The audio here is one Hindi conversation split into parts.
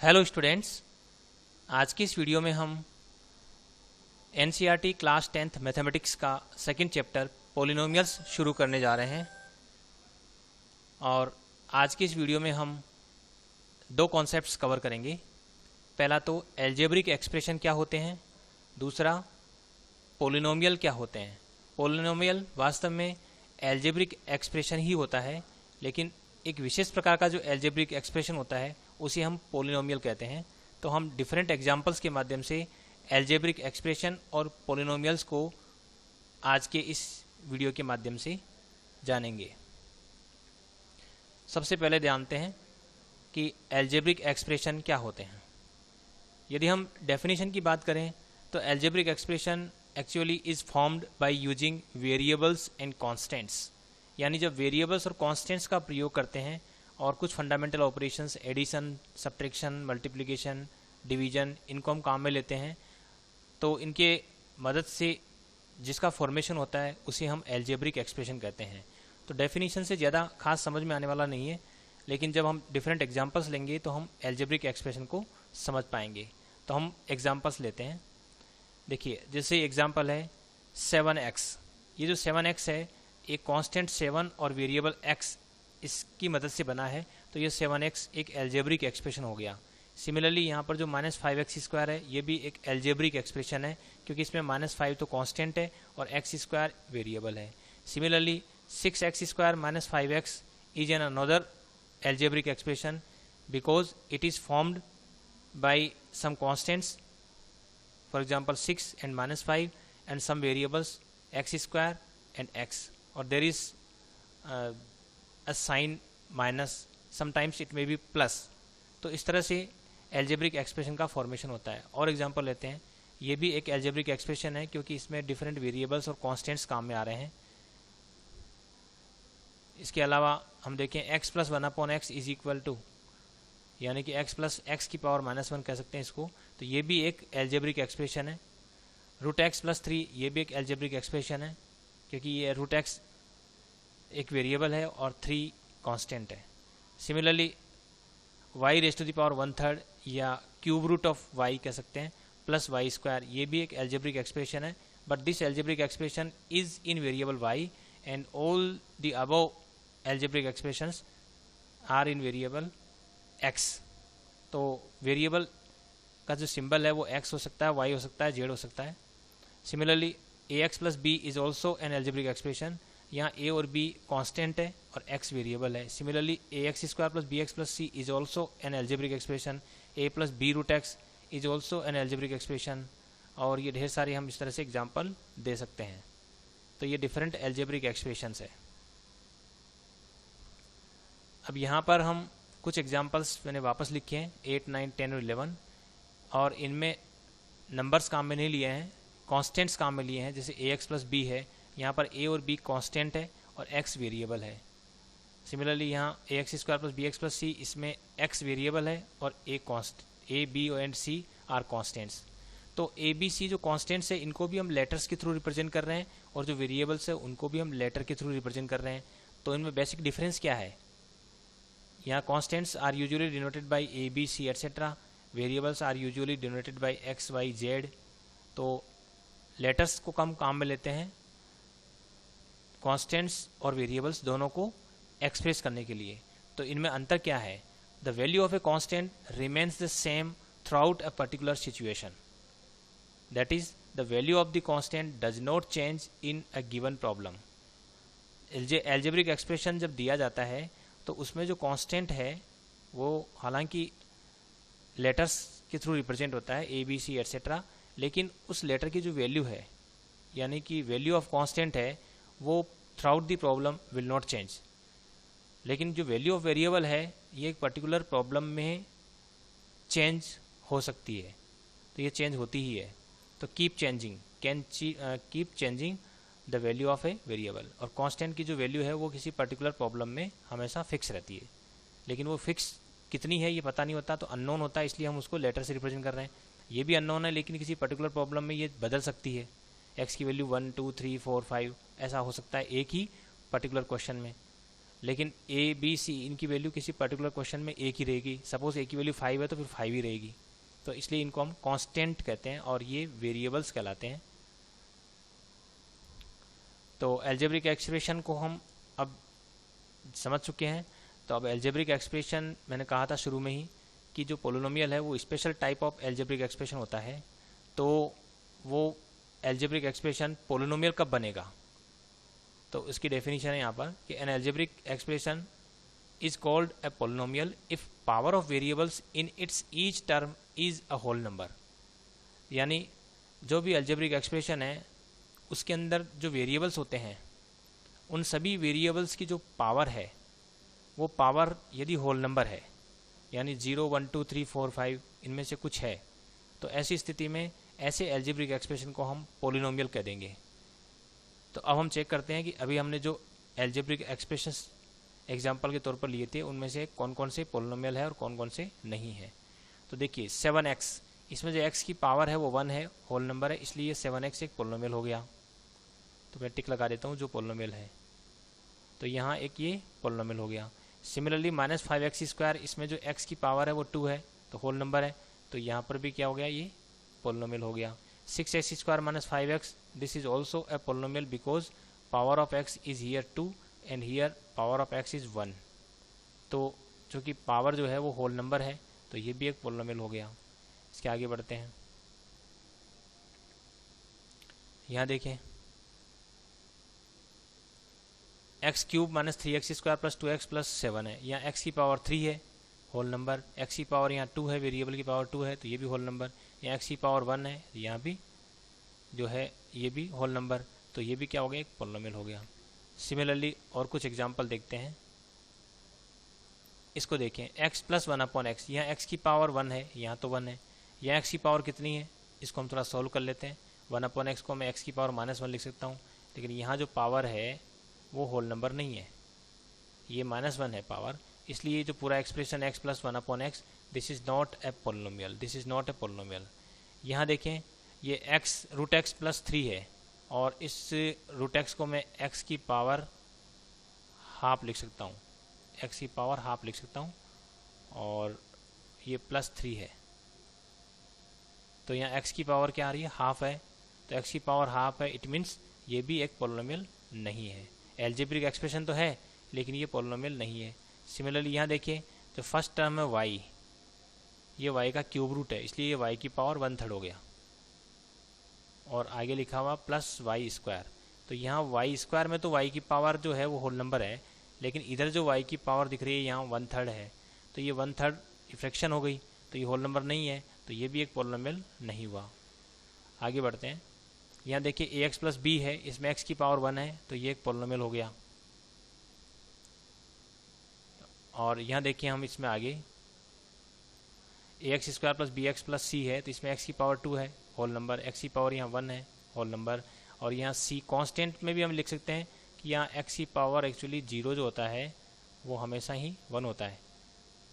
हेलो स्टूडेंट्स, आज की इस वीडियो में हम एनसीईआरटी क्लास 10th मैथमेटिक्स का सेकंड चैप्टर पॉलिनोमियल्स शुरू करने जा रहे हैं। और आज की इस वीडियो में हम दो कॉन्सेप्ट्स कवर करेंगे। पहला तो एल्जेब्रिक एक्सप्रेशन क्या होते हैं, दूसरा पॉलिनोमियल क्या होते हैं। पॉलिनोमियल वास्तव में एल्जेब्रिक एक्सप्रेशन ही होता है, लेकिन एक विशेष प्रकार का जो एल्जेब्रिक एक्सप्रेशन होता है उसे हम पॉलिनोमियल कहते हैं। तो हम डिफरेंट एग्जांपल्स के माध्यम से एल्जेब्रिक एक्सप्रेशन और पॉलिनोमियल्स को आज के इस वीडियो के माध्यम से जानेंगे। सबसे पहले जानते हैं कि एल्जेब्रिक एक्सप्रेशन क्या होते हैं। यदि हम डेफिनेशन की बात करें तो algebraic expression actually is formed by using variables and constants, यानी जब वेरिएबल्स और कांस्टेंट्स का प्रयोग करते हैं और कुछ fundamental operations addition, subtraction, multiplication, division, इनको हम काम में लेते हैं, तो इनके मदद से जिसका फॉर्मेशन होता है उसे हम एल्जेब्रिक एक्सप्रेशन कहते हैं। तो डेफिनेशन से ज़्यादा खास समझ में आने वाला नहीं है, लेकिन जब हम डिफरेंट एग्जांपल्स लेंगे तो हम एल्जेब्रिक एक्सप्रेशन को समझ पाएंगे। तो हम एग्जांपल्स लेते हैं। देखिए, जैसे एग्जांपल है 7x। ये जो 7x है एक कांस्टेंट 7 और वेरिएबल x इसकी मदद से बना है, तो ये 7x एक एल्जेब्रिक एक्सप्रेशन हो गया। सिमिलरली यहाँ पर जो -5x² है ये भी एक एल्जेब्रिक एक्सप्रेशन है, क्योंकि इसमें -5 तो कांस्टेंट है और x² वेरिएबल है। Similarly 6x² - 5x is an another algebraic expression because it is formed by some constants, for example 6 and -5 and some variables x² and x, or there is a sign minus, sometimes it may be plus। तो इस तरह से एल्जेब्रिक एक्सप्रेशन का फॉर्मेशन होता है। और एग्जांपल लेते हैं, ये भी एक एल्जेब्रिक एक्सप्रेशन है क्योंकि इसमें डिफरेंट वेरिएबल्स और कांस्टेंट्स काम में आ रहे हैं। इसके अलावा हम देखें x + 1/x is equal to, यानी कि x + x⁻⁻1 कह सकते हैं इसको, तो ये भी एक एल्जेब्रिक एक्सप्रेशन है। √x + 3 ये भी एक एल्जेब्रिक एक्सप्रेशन है, क्योंकि ये √x एक वेरिएबल है और 3 कांस्टेंट है। सिमिलरली y⁻⁻1/3 या क्यूब रूट ऑफ y कह सकते हैं प्लस y², ये भी एक एल्जेब्रिक एक्सप्रेशन है, but this algebraic expression is in variable y and all the above algebraic expressions are in variable x। तो वेरिएबल का जो सिंबल है वो x हो सकता है, y हो सकता है, z हो सकता है। Similarly ax + b is also an algebraic expression. यहाँ a और b कांस्टेंट है और x वेरिएबल है। Similarly ax² + bx + c is also an algebraic expression. a + b√x is also an algebraic expression. और ये ढेर सारे हम इस तरह से एग्जाम्पल दे सकते हैं। तो ये डिफरेंट एल्जेब्रिक एक्सप्रेशंस है। अब यहाँ पर हम कुछ एग्जाम्पल्स मैंने वापस लिखे हैं 8, 9, 10 और 11, और इनमें नंबर्स काम में नहीं लिए हैं, कांस्टेंट्स काम में लिए हैं। जैसे ax + b है, यहाँ पर a और b कांस्टेंट है और x वेरिएबल है। सिमिलरली यहाँ ax² + bx + c, इसमें x वेरिएबल है और a, b and c are constants. तो a, b, c जो कांस्टेंट्स है इनको भी हम लेटर्स के थ्रू रिप्रेजेंट कर रहे हैं, और जो वेरिएबल्स है उनको भी हम लेटर के थ्रू रिप्रेजेंट कर रहे हैं। तो इनमें बेसिक डिफरेंस क्या है? यहाँ constants are usually denoted by a, b, c etcetera, variables are usually denoted by x, y, z। तो लेटर्स को कम काम में लेते हैं कांस्टेंट्स और वेरिएबल्स दोनों को एक्सप्रेस करने के लिए। तो इनमें अंतर क्या है? The value of a constant remains the same throughout a particular situation, that is the value of the constant does not change in a given problem. Algebraic expression जब दिया जाता है तो उसमें जो कांस्टेंट है वो हालांकि लेटर्स के थ्रू रिप्रेजेंट होता है a, b, c एटसेट्रा, लेकिन उस लेटर की जो वैल्यू है, यानी कि वैल्यू ऑफ कांस्टेंट है, वो throughout the problem will not change. लेकिन जो वैल्यू ऑफ वेरिएबल है ये एक पर्टिकुलर प्रॉब्लम में चेंज हो सकती है, तो ये चेंज होती ही है। तो keep changing the value of a variable. और कांस्टेंट की जो वैल्यू है वो किसी पर्टिकुलर प्रॉब्लम में हमेशा फिक्स रहती है, लेकिन वो फिक्स कितनी है ये पता नहीं होता, तो अननोन होता है, इसलिए हम उसको लेटर से रिप्रेजेंट कर रहे हैं। ये भी अननोन है, लेकिन किसी पर्टिकुलर प्रॉब्लम में ये बदल सकती है। x की वैल्यू 1, 2, 3, 4, 5 ऐसा हो सकता है एक ही पर्टिकुलर क्वेश्चन में। लेकिन ए बी सी इनकी वैल्यू किसी पर्टिकुलर क्वेश्चन में एक ही रहेगी। सपोज ए की वैल्यू 5 है तो फिर 5 ही रहेगी, तो इसलिए इनको हम कांस्टेंट कहते हैं और ये वेरिएबल्स कहलाते हैं। तो अलजेब्रिक एक्सप्रेशन को हम अब समझ चुके हैं। तो अब अलजेब्रिक एक्सप्रेशन मैंने कहा था शुरू में ही कि जो पोलिनोमियल है वो special type of algebraic expression होता है। तो वो अलजेब्रिक एक्सप्रेशन पोलिनोमियल कब बनेगा, तो इसकी डेफिनेशन है यहाँ पर कि an algebraic expression is called a polynomial if power of variables in its each term is a whole number. यानी जो भी अलजेब्रिक एक्सप्रेशन है उसके अंदर जो वेरिएबल्स होते हैं उन सभी वेरिएबल्स की जो पावर है वो पावर यदि होल नंबर है, यानी 0 1 2 3 4 5 इनमें से कुछ है, तो ऐसी स्थिति में ऐसे अलजेब्रिक एक्सप्रेशन को हम पोलिनोमियल कह देंगे। तो अब हम चेक करते हैं कि अभी हमने जो अलजेब्रिक एक्सप्रेशंस एग्जांपल के तौर पर लिए थे उनमें से कौन कौन से पोलिनोमियल है और कौन कौन से नहीं है। तो देखिए 7x, इसमें जो x की पावर है वो 1 है, होल नंबर है, इसलिए 7x एक पोलिनोमियल हो गया। तो मैं टिक लगा देता हूँ जो पोलिनोमियल है, तो यहाँ एक ये पोलिनोमियल हो गया। सिमिलरली -5x², इसमें जो x की पावर है वो 2 है तो होल नंबर है, तो यहाँ पर भी क्या हो गया, ये पोलिनोमियल हो गया। 6x² - 5x, this is also a polynomial because power of x is here 2 and here power of x is 1। तो चूँकि पावर जो है वो होल नंबर है तो ये भी एक पोलिनोमियल हो गया। इसके आगे बढ़ते हैं। यहाँ देखें x³ - 3x² + 2x + 7 है, यहाँ x की पावर 3 है, होल नंबर, x की पावर यहाँ 2 है, वेरिएबल की पावर 2 है तो ये भी होल नंबर, यहाँ x की पावर 1 है, यहाँ भी जो है ये भी होल नंबर, तो ये भी क्या हो गया, एक पोलिनोमियल हो गया। सिमिलरली और कुछ एग्जांपल देखते हैं। इसको देखें x + 1/x, यहाँ x की पावर 1 है, यहाँ तो 1 है, यहाँ x की पावर कितनी है, इसको हम थोड़ा सॉल्व कर लेते हैं। 1/x को मैं x की पावर -1 लिख सकता हूँ, लेकिन यहाँ जो पावर है वो होल नंबर नहीं है, ये -1 है पावर, इसलिए जो पूरा expression x + 1/x, this is not a polynomial, this is not a polynomial. यहाँ देखें ये x√x + 3 है और इस √x को मैं x की पावर हाफ लिख सकता हूँ, x की पावर हाफ लिख सकता हूँ और ये +3 है, तो यहाँ x की पावर क्या आ रही है, हाफ है, तो x की पावर हाफ है, इट मीन्स ये भी एक पोलिनोमियल नहीं है। अलजेब्रिक एक्सप्रेशन तो है लेकिन ये पोलिनोमियल नहीं है। सिमिलरली यहाँ देखिए जो फर्स्ट टर्म है y, ये y का क्यूब रूट है, इसलिए ये y की पावर 1/3 हो गया, और आगे लिखा हुआ +y², तो यहाँ y² में तो y की पावर जो है वो होल नंबर है, लेकिन इधर जो y की पावर दिख रही है यहाँ 1/3 है, तो ये 1/3 फ्रैक्शन हो गई, तो ये होल नंबर नहीं है, तो ये भी एक पोलिनोमियल नहीं हुआ। आगे बढ़ते हैं। यहाँ देखिए ax + b है, इसमें x की पावर 1 है, तो ये एक पोलिनोमियल हो गया। और यहाँ देखिए हम इसमें आगे ax² + bx + c है, तो इसमें x की पावर 2 है, होल नंबर, x की पावर यहाँ 1 है, होल नंबर, और यहाँ c कांस्टेंट में भी हम लिख सकते हैं कि यहाँ x की पावर एक्चुअली 0 जो होता है वो हमेशा ही 1 होता है,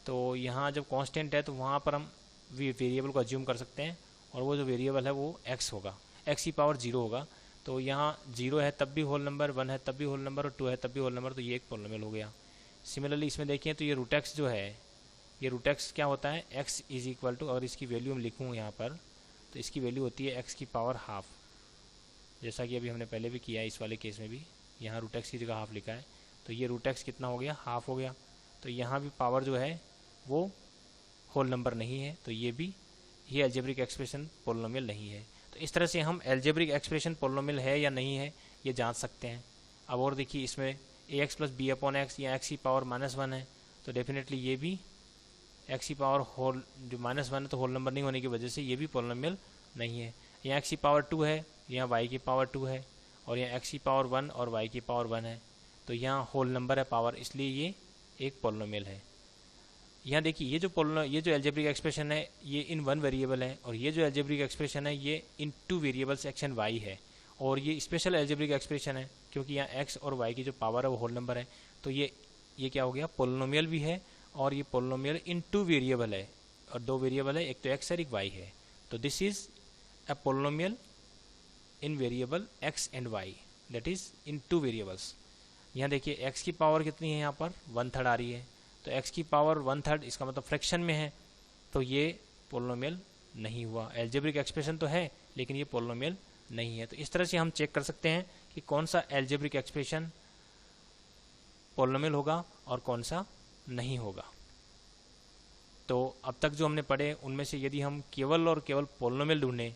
तो यहाँ जब कांस्टेंट है तो वहाँ पर हम वेरिएबल को अज्यूम कर सकते हैं और वो जो वेरिएबल है वो x होगा, x की पावर 0 होगा, तो यहाँ 0 है तब भी होल नंबर, 1 है तब भी होल नंबर और 2 है तब भी होल नंबर, तो ये एक पोलिनोमियल हो गया। सिमिलरली इसमें देखिए तो ये √x जो है, ये √x क्या होता है, x = और इसकी वैल्यू हम लिखूँ यहाँ पर, तो इसकी वैल्यू होती है x की पावर हाफ, जैसा कि अभी हमने पहले भी किया है, इस वाले केस में भी यहाँ √x की जगह हाफ लिखा है, तो ये √x कितना हो गया, हाफ हो गया, तो यहाँ भी पावर जो है वो होल नंबर नहीं है, तो ये अलजेब्रिक एक्सप्रेशन पोलिनोमियल नहीं है। तो इस तरह से हम अलजेब्रिक एक्सप्रेशन पोलिनोमियल है या नहीं है ये जांच सकते हैं। अब और देखिए इसमें ax + b/x या x की पावर -1 है, तो डेफिनेटली ये भी x की पावर होल जो -1 है तो होल नंबर नहीं होने की वजह से ये भी पोलिनोमियल नहीं है। यहाँ x की पावर 2 है, यहाँ y की पावर 2 है, और यहाँ x की पावर 1 और y की पावर 1 है, तो यहाँ होल नंबर है पावर, इसलिए ये एक पोलिनोमियल है। यहाँ देखिए ये जो अलजेब्रिक एक्सप्रेशन है ये इन 1 वेरिएबल है, और ये जो अलजेब्रिक एक्सप्रेशन है ये इन 2 वेरिएबल्स x एंड y है, और ये स्पेशल अलजेब्रिक एक्सप्रेशन है क्योंकि यहाँ x और y की जो पावर है वो होल नंबर है, तो ये क्या हो गया, पोलिनोमियल भी है, और ये पोलिनोमियल इन 2 वेरिएबल है, और 2 वेरिएबल है, एक तो x और एक y है, तो this is a polynomial in variable x and y, that is in 2 variables. यहाँ देखिए x की पावर कितनी है, यहाँ पर 1/3 आ रही है, तो x की पावर 1/3 इसका मतलब फ्रैक्शन में है, तो ये पोलिनोमियल नहीं हुआ। एल्जेब्रिक एक्सप्रेशन तो है लेकिन ये पोलिनोमियल नहीं है। तो इस तरह से हम चेक कर सकते हैं कि कौन सा एल्जेब्रिक एक्सप्रेशन पोलिनोमियल होगा और कौन सा नहीं होगा। तो अब तक जो हमने पढ़े उनमें से यदि हम केवल और केवल पोलिनोमियल ढूंढें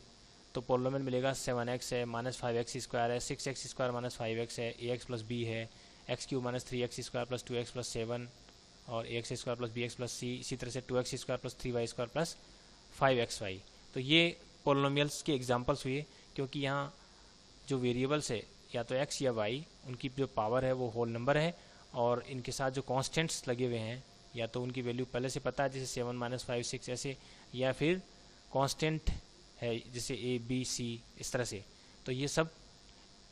तो पोलिनोमियल मिलेगा 7x है, -5x² है, 6x² - 5x है, ax + b है, x³ - 3x² + 2x + 7 और ax² + bx + c, इसी तरह से 2x² + 3y² + 5xy। तो ये पोलिनोमियल्स के एग्जांपल्स हुए, क्योंकि यहाँ जो वेरिएबल्स है या तो x या y, उनकी जो पावर है वो होल नंबर है और इनके साथ जो कॉन्स्टेंट्स लगे हुए हैं या तो उनकी वैल्यू पहले से पता है जैसे 7 - 5 6 ऐसे, या फिर कांस्टेंट है जैसे a b c इस तरह से। तो ये सब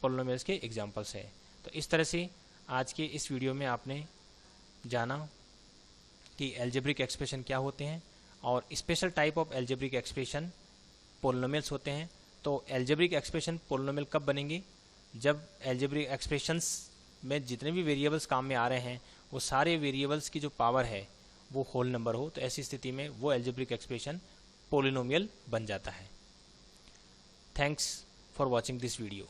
पोलिनोमियल्स के एग्जांपल्स हैं। तो इस तरह से आज के इस वीडियो में आपने जाना कि एल्जेब्रिक एक्सप्रेशन क्या होते हैं और special type of algebraic expression polynomials होते हैं। तो एल्जेब्रिक एक्सप्रेशन पोलिनोमियल कब बनेंगे? जब एल्जेब्रिक एक्सप्रेशंस में जितने भी वेरिएबल्स काम में आ रहे हैं वो सारे वेरिएबल्स की जो पावर है वो होल नंबर हो, तो ऐसी स्थिति में वो एल्जेब्रिक एक्सप्रेशन पोलिनोमियल बन जाता है। Thanks for watching this video.